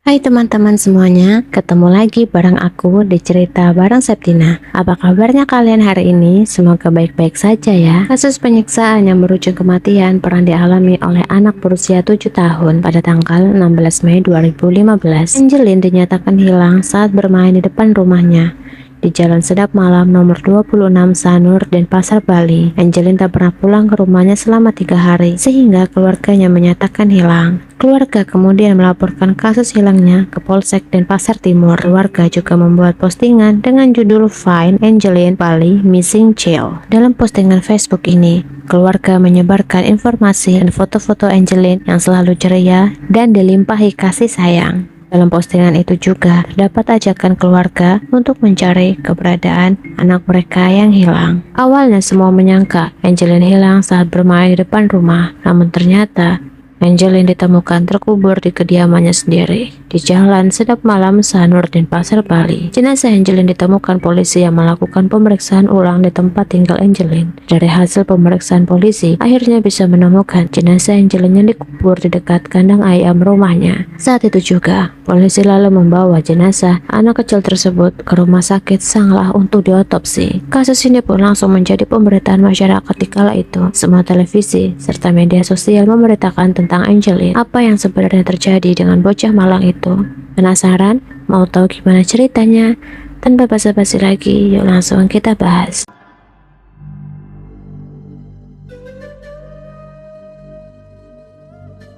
Hai teman-teman semuanya, ketemu lagi bareng aku di cerita bareng Septina. Apa kabarnya kalian hari ini? Semoga baik-baik saja ya. Kasus penyiksaan yang berujung kematian pernah dialami oleh anak berusia 7 tahun pada tanggal 16 Mei 2015. Angelin dinyatakan hilang saat bermain di depan rumahnya di Jalan Sedap Malam nomor 26 Sanur, Denpasar, Bali. Angelin tak pernah pulang ke rumahnya selama 3 hari, sehingga keluarganya menyatakan hilang. Keluarga kemudian melaporkan kasus hilangnya ke Polsek Denpasar Timur. Keluarga juga membuat postingan dengan judul Find Angelin Bali Missing Child. Dalam postingan Facebook ini, keluarga menyebarkan informasi dan foto-foto Angelin yang selalu ceria dan dilimpahi kasih sayang. Dalam postingan itu juga terdapat ajakan keluarga untuk mencari keberadaan anak mereka yang hilang. Awalnya semua menyangka Angelin hilang saat bermain di depan rumah, namun ternyata Angelin ditemukan terkubur di kediamannya sendiri di Jalan Sedap Malam Sanur, Denpasar, Bali. Jenazah Angelin ditemukan polisi yang melakukan pemeriksaan ulang di tempat tinggal Angelin. Dari hasil pemeriksaan polisi, akhirnya bisa menemukan jenazah Angelin yang dikubur di dekat kandang ayam rumahnya. Saat itu juga, polisi lalu membawa jenazah anak kecil tersebut ke rumah sakit Sanglah untuk diotopsi. Kasus ini pun langsung menjadi pemberitaan masyarakat di kala itu. Semua televisi serta media sosial memberitakan tentang Angelin. Apa yang sebenarnya terjadi dengan bocah malang itu? Penasaran? Mau tahu gimana ceritanya? Tanpa basa-basi lagi, yuk langsung kita bahas.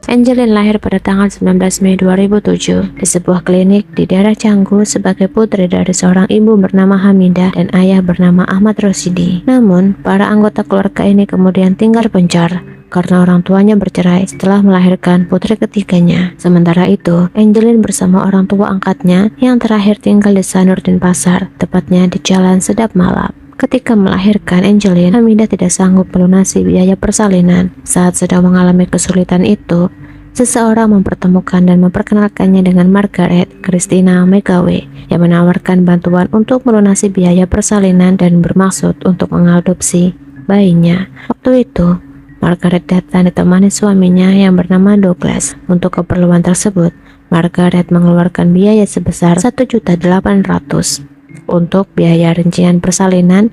Angelin lahir pada tanggal 19 Mei 2007 di sebuah klinik di daerah Canggu sebagai putri dari seorang ibu bernama Hamidah dan ayah bernama Ahmad Rosidi. Namun, para anggota keluarga ini kemudian tinggal pencar karena orang tuanya bercerai setelah melahirkan putri ketiganya. Sementara itu, Angelin bersama orang tua angkatnya yang terakhir tinggal di Sanur, Denpasar, tepatnya di Jalan Sedap Malam. Ketika melahirkan Angelin, Hamidah tidak sanggup melunasi biaya persalinan. Saat sedang mengalami kesulitan itu, seseorang mempertemukan dan memperkenalkannya dengan Margaret Christina Megawe yang menawarkan bantuan untuk melunasi biaya persalinan dan bermaksud untuk mengadopsi bayinya. Waktu itu, Margaret datang ditemani suaminya yang bernama Douglas. Untuk keperluan tersebut, Margaret mengeluarkan biaya sebesar 1.800.000 untuk biaya rincian persalinan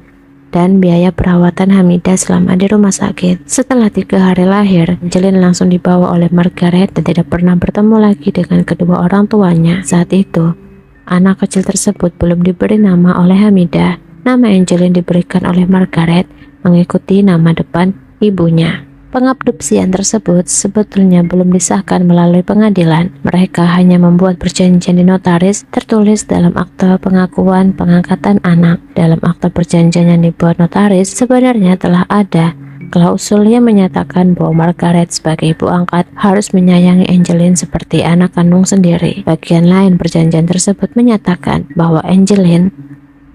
dan biaya perawatan Hamidah selama di rumah sakit. Setelah 3 hari lahir, Angelin langsung dibawa oleh Margaret dan tidak pernah bertemu lagi dengan kedua orang tuanya. Saat itu, anak kecil tersebut belum diberi nama oleh Hamidah. Nama Angelin diberikan oleh Margaret mengikuti nama depan ibunya. Pengadopsian tersebut sebetulnya belum disahkan melalui pengadilan. Mereka hanya membuat perjanjian di notaris tertulis dalam akte pengakuan pengangkatan anak. Dalam akte perjanjian yang dibuat notaris, sebenarnya telah ada klausul yang menyatakan bahwa Margaret sebagai ibu angkat harus menyayangi Angelin seperti anak kandung sendiri. Bagian lain perjanjian tersebut menyatakan bahwa Angelin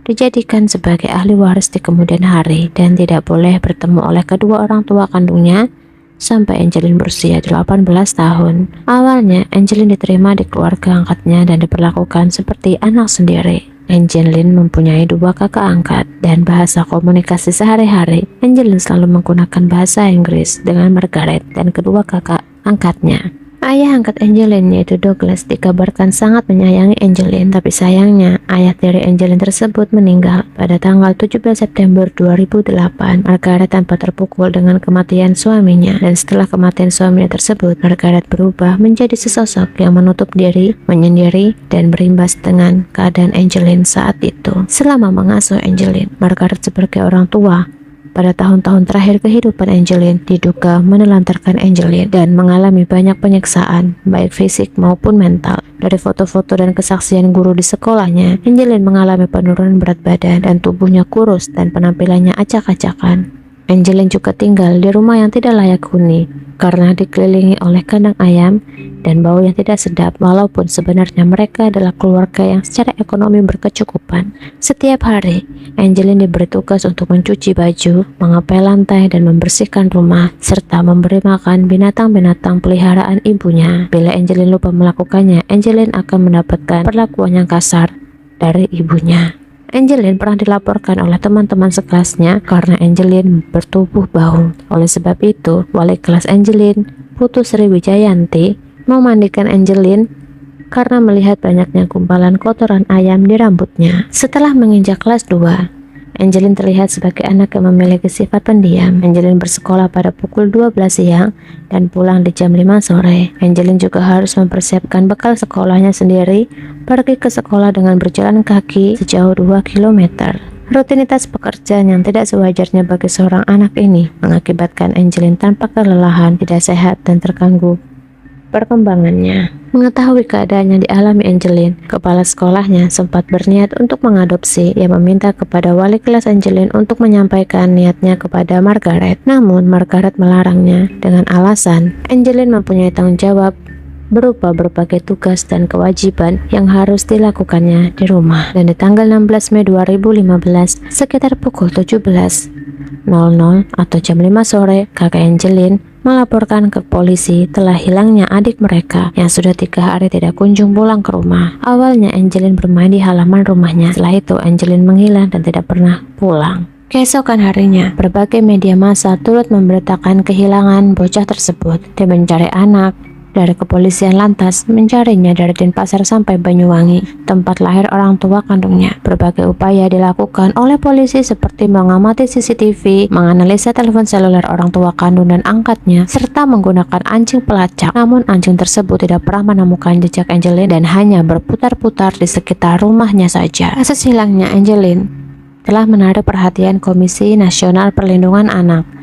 dijadikan sebagai ahli waris di kemudian hari dan tidak boleh bertemu oleh kedua orang tua kandungnya sampai Angelin berusia 18 tahun. Awalnya, Angelin diterima di keluarga angkatnya dan diperlakukan seperti anak sendiri. Angelin mempunyai 2 kakak angkat dan bahasa komunikasi sehari-hari. Angelin selalu menggunakan bahasa Inggris dengan Margaret dan kedua kakak angkatnya. Ayah angkat Angelin yaitu Douglas dikabarkan sangat menyayangi Angelin, tapi sayangnya ayah dari Angelin tersebut meninggal pada tanggal 17 September 2008. Margaret tanpa terpukul dengan kematian suaminya, dan setelah kematian suaminya tersebut, Margaret berubah menjadi sesosok yang menutup diri, menyendiri, dan berimbas dengan keadaan Angelin saat itu. Selama mengasuh Angelin, Margaret sebagai orang tua pada tahun-tahun terakhir kehidupan Angelin diduga menelantarkan Angelin dan mengalami banyak penyiksaan baik fisik maupun mental. Dari foto-foto dan kesaksian guru di sekolahnya, Angelin mengalami penurunan berat badan dan tubuhnya kurus dan penampilannya acak-acakan. Angelin juga tinggal di rumah yang tidak layak huni karena dikelilingi oleh kandang ayam dan bau yang tidak sedap, walaupun sebenarnya mereka adalah keluarga yang secara ekonomi berkecukupan. Setiap hari, Angelin diberi tugas untuk mencuci baju, mengepel lantai, dan membersihkan rumah, serta memberi makan binatang-binatang peliharaan ibunya. Bila Angelin lupa melakukannya, Angelin akan mendapatkan perlakuan yang kasar dari ibunya. Angelin pernah dilaporkan oleh teman-teman sekelasnya karena Angelin bertubuh bau. Oleh sebab itu, wali kelas Angelin, Putu Sri Wijayanti, memandikan Angelin karena melihat banyaknya gumpalan kotoran ayam di rambutnya. Setelah menginjak kelas 2, Angelin terlihat sebagai anak yang memiliki sifat pendiam. Angelin bersekolah pada pukul 12 siang dan pulang di jam 5 sore. Angelin juga harus mempersiapkan bekal sekolahnya sendiri, pergi ke sekolah dengan berjalan kaki sejauh 2 km. Rutinitas pekerjaan yang tidak sewajarnya bagi seorang anak ini mengakibatkan Angelin tampak kelelahan, tidak sehat, dan terganggu perkembangannya. Mengetahui keadaan yang dialami Angelin, kepala sekolahnya sempat berniat untuk mengadopsi. Ia meminta kepada wali kelas Angelin untuk menyampaikan niatnya kepada Margaret. Namun Margaret melarangnya dengan alasan Angelin mempunyai tanggung jawab berupa berbagai tugas dan kewajiban yang harus dilakukannya di rumah. Dan di tanggal 16 Mei 2015, sekitar pukul 17.00 atau jam 5 sore, kakak Angelin melaporkan ke polisi telah hilangnya adik mereka yang sudah 3 hari tidak kunjung pulang ke rumah. Awalnya Angelin bermain di halaman rumahnya. Setelah itu Angelin menghilang dan tidak pernah pulang. Keesokan harinya, berbagai media massa turut memberitakan kehilangan bocah tersebut. Tim mencari anak dari kepolisian lantas mencarinya dari Denpasar sampai Banyuwangi, tempat lahir orang tua kandungnya. Berbagai upaya dilakukan oleh polisi seperti mengamati CCTV, menganalisa telepon seluler orang tua kandung dan angkatnya, serta menggunakan anjing pelacak. Namun anjing tersebut tidak pernah menemukan jejak Angelin dan hanya berputar-putar di sekitar rumahnya saja. Kasus hilangnya Angelin telah menarik perhatian Komisi Nasional Perlindungan Anak.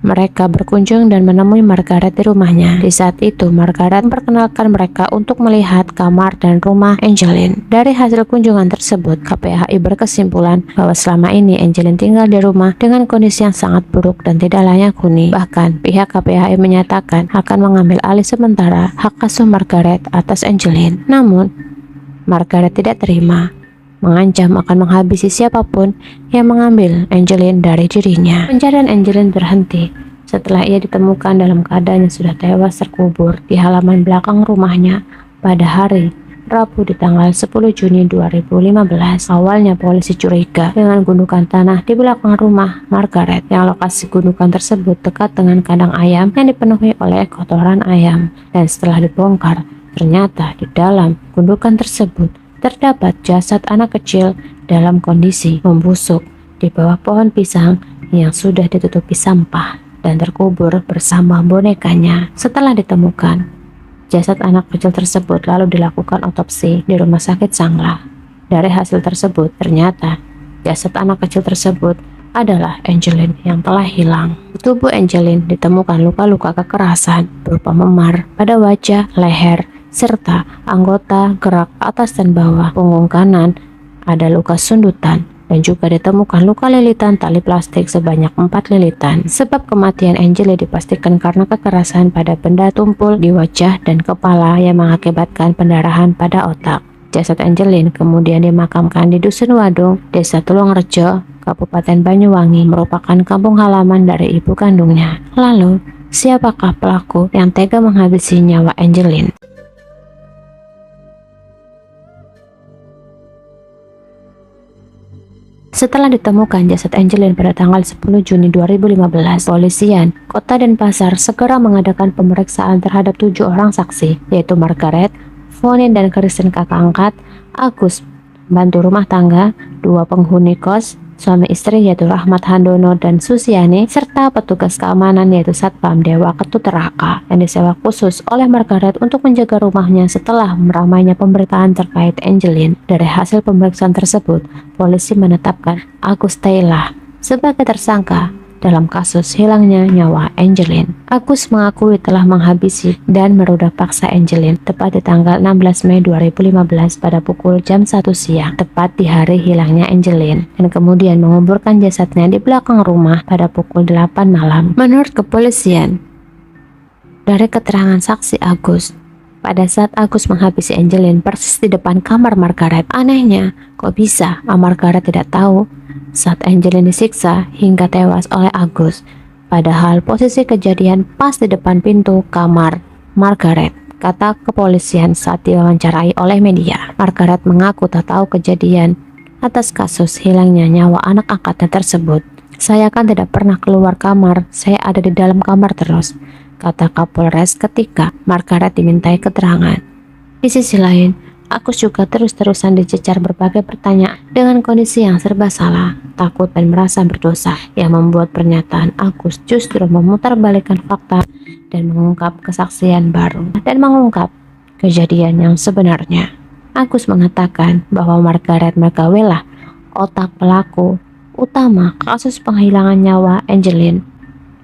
Mereka berkunjung dan menemui Margaret di rumahnya. Di saat itu, Margaret memperkenalkan mereka untuk melihat kamar dan rumah Angelin. Dari hasil kunjungan tersebut, KPAI berkesimpulan bahwa selama ini Angelin tinggal di rumah dengan kondisi yang sangat buruk dan tidak layak huni. Bahkan, pihak KPAI menyatakan akan mengambil alih sementara hak asuh Margaret atas Angelin. Namun, Margaret tidak terima, mengancam akan menghabisi siapapun yang mengambil Angelin dari dirinya. Pencarian Angelin berhenti setelah ia ditemukan dalam keadaan yang sudah tewas terkubur di halaman belakang rumahnya pada hari Rabu di tanggal 10 Juni 2015. Awalnya polisi curiga dengan gundukan tanah di belakang rumah Margaret, yang lokasi gundukan tersebut dekat dengan kandang ayam yang dipenuhi oleh kotoran ayam. Dan setelah dibongkar, ternyata di dalam gundukan tersebut terdapat jasad anak kecil dalam kondisi membusuk di bawah pohon pisang yang sudah ditutupi sampah dan terkubur bersama bonekanya. Setelah ditemukan, jasad anak kecil tersebut lalu dilakukan otopsi di Rumah Sakit Sanglah. Dari hasil tersebut, ternyata jasad anak kecil tersebut adalah Angelin yang telah hilang. Di tubuh Angelin ditemukan luka-luka kekerasan berupa memar pada wajah, leher, serta anggota gerak atas dan bawah. Punggung kanan ada luka sundutan dan juga ditemukan luka lilitan tali plastik sebanyak 4 lilitan. Sebab kematian Angelin dipastikan karena kekerasan pada benda tumpul di wajah dan kepala yang mengakibatkan pendarahan pada otak. Jasad Angelin kemudian dimakamkan di Dusun Wadung, Desa Tulungrejo, Kabupaten Banyuwangi, merupakan kampung halaman dari ibu kandungnya. Lalu, siapakah pelaku yang tega menghabisi nyawa Angelin? Setelah ditemukan jasad Angelin pada tanggal 10 Juni 2015, polisian Kota Denpasar segera mengadakan pemeriksaan terhadap 7 orang saksi, yaitu Margaret, Fonin dan Kristen kakak angkat, Agus, bantu rumah tangga, 2 penghuni kos, suami istri yaitu Rahmat Handono dan Susiani, serta petugas keamanan yaitu Satpam Dewa Ketut Raka yang disewa khusus oleh Margaret untuk menjaga rumahnya setelah meramainya pemberitaan terkait Angelin. Dari hasil pemeriksaan tersebut, polisi menetapkan Agus Taylor sebagai tersangka dalam kasus hilangnya nyawa Angelin. Agus mengakui telah menghabisi dan merudah paksa Angelin tepat di tanggal 16 Mei 2015 pada pukul jam 1 siang, tepat di hari hilangnya Angelin, dan kemudian menguburkan jasadnya di belakang rumah pada pukul 8 malam. Menurut kepolisian, dari keterangan saksi Agus, pada saat Agus menghabisi Angelin persis di depan kamar Margaret. Anehnya, kok bisa Margaret tidak tahu saat Angelin disiksa hingga tewas oleh Agus, padahal posisi kejadian pas di depan pintu kamar Margaret, kata kepolisian saat diwawancarai oleh media. Margaret mengaku tak tahu kejadian atas kasus hilangnya nyawa anak angkatnya tersebut. Saya kan tidak pernah keluar kamar, saya ada di dalam kamar terus, kata Kapolres ketika Margaret dimintai keterangan. Di sisi lain, Agus juga terus-terusan dicecar berbagai pertanyaan dengan kondisi yang serba salah, takut dan merasa berdosa, yang membuat pernyataan Agus justru memutarbalikkan fakta dan mengungkap kesaksian baru dan mengungkap kejadian yang sebenarnya. Agus mengatakan bahwa Margaret McGawe lah otak pelaku utama kasus penghilangan nyawa Angeline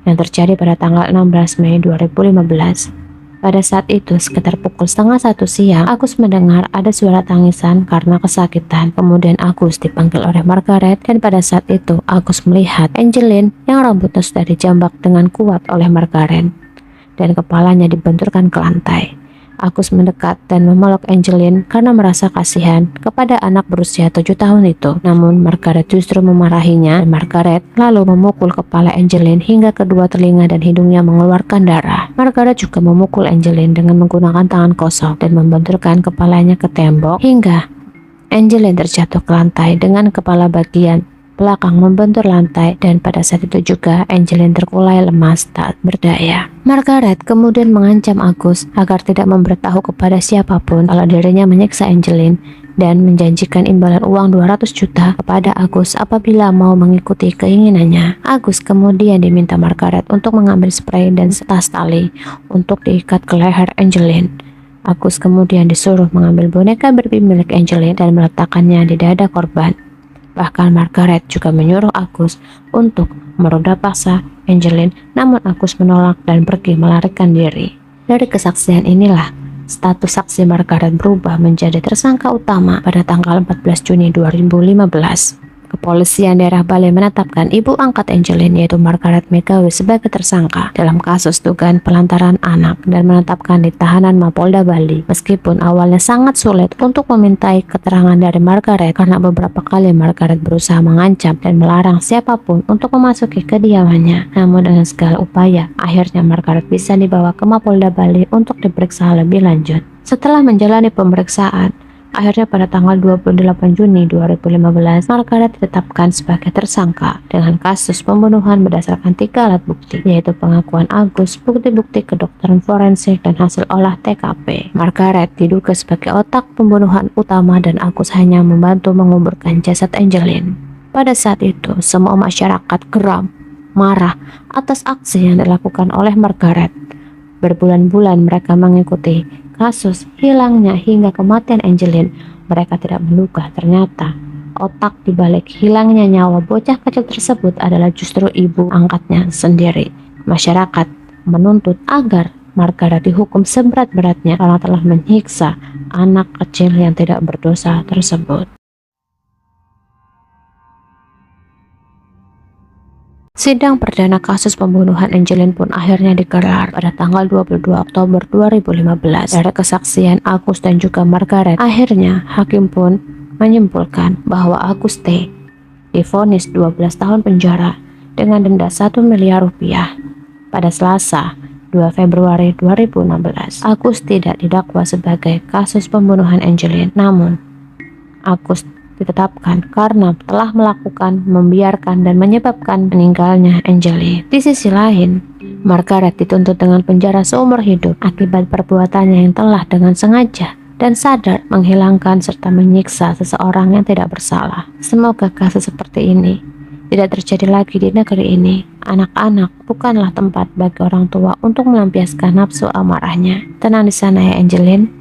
yang terjadi pada tanggal 16 Mei 2015. Pada saat itu, sekitar pukul 12:30 siang, Agus mendengar ada suara tangisan karena kesakitan. Kemudian Agus dipanggil oleh Margaret, dan pada saat itu Agus melihat Angeline yang rambutnya sudah dijambak dengan kuat oleh Margaret dan kepalanya dibenturkan ke lantai. Agus mendekat dan memeluk Angeline karena merasa kasihan kepada anak berusia 7 tahun itu. Namun Margaret justru memarahinya, dan Margaret lalu memukul kepala Angeline hingga kedua telinga dan hidungnya mengeluarkan darah. Margaret juga memukul Angeline dengan menggunakan tangan kosong dan membenturkan kepalanya ke tembok hingga Angeline terjatuh ke lantai dengan kepala bagian belakang membentur lantai, dan pada saat itu juga Angeline terkulai lemas tak berdaya. Margaret kemudian mengancam Agus agar tidak memberitahu kepada siapapun kalau dirinya menyiksa Angeline dan menjanjikan imbalan uang 200 juta kepada Agus apabila mau mengikuti keinginannya. Agus kemudian diminta Margaret untuk mengambil spray dan tas tali untuk diikat ke leher Angeline. Agus kemudian disuruh mengambil boneka Barbie milik Angeline dan meletakkannya di dada korban. Bahkan Margaret juga menyuruh Agus untuk meroda paksa Angeline, namun Agus menolak dan pergi melarikan diri. Dari kesaksian inilah, status saksi Margaret berubah menjadi tersangka utama pada tanggal 14 Juni 2015. Kepolisian daerah Bali menetapkan ibu angkat Angeline yaitu Margaret McGawe sebagai tersangka dalam kasus dugaan pelantaran anak dan menetapkan di tahanan Mapolda Bali. Meskipun awalnya sangat sulit untuk memintai keterangan dari Margaret karena beberapa kali Margaret berusaha mengancam dan melarang siapapun untuk memasuki kediamannya. Namun dengan segala upaya, akhirnya Margaret bisa dibawa ke Mapolda Bali untuk diperiksa lebih lanjut. Setelah menjalani pemeriksaan, akhirnya pada tanggal 28 Juni 2015, Margaret ditetapkan sebagai tersangka dengan kasus pembunuhan berdasarkan 3 alat bukti, yaitu pengakuan Agus, bukti-bukti kedokteran forensik, dan hasil olah TKP. Margaret diduga sebagai otak pembunuhan utama dan Agus hanya membantu menguburkan jasad Angeline. Pada saat itu, semua masyarakat geram, marah atas aksi yang dilakukan oleh Margaret. Berbulan-bulan mereka mengikuti kasus hilangnya hingga kematian Angeline. Mereka tidak menduga ternyata otak dibalik hilangnya nyawa bocah kecil tersebut adalah justru ibu angkatnya sendiri. Masyarakat menuntut agar Margaret dihukum seberat-beratnya karena telah menyiksa anak kecil yang tidak berdosa tersebut. Sidang perdana kasus pembunuhan Angeline pun akhirnya digelar pada tanggal 22 Oktober 2015. Dari kesaksian Agus dan juga Margaret, akhirnya hakim pun menyimpulkan bahwa Agus T. divonis 12 tahun penjara dengan denda 1 miliar rupiah. Pada Selasa, 2 Februari 2016, Agus tidak didakwa sebagai kasus pembunuhan Angeline, namun Agus ditetapkan karena telah melakukan, membiarkan, dan menyebabkan meninggalnya Angeline. Di sisi lain, Margaret dituntut dengan penjara seumur hidup akibat perbuatannya yang telah dengan sengaja dan sadar menghilangkan serta menyiksa seseorang yang tidak bersalah. Semoga kasus seperti ini tidak terjadi lagi di negeri ini. Anak-anak bukanlah tempat bagi orang tua untuk melampiaskan nafsu amarahnya. Tenang di sana ya Angeline.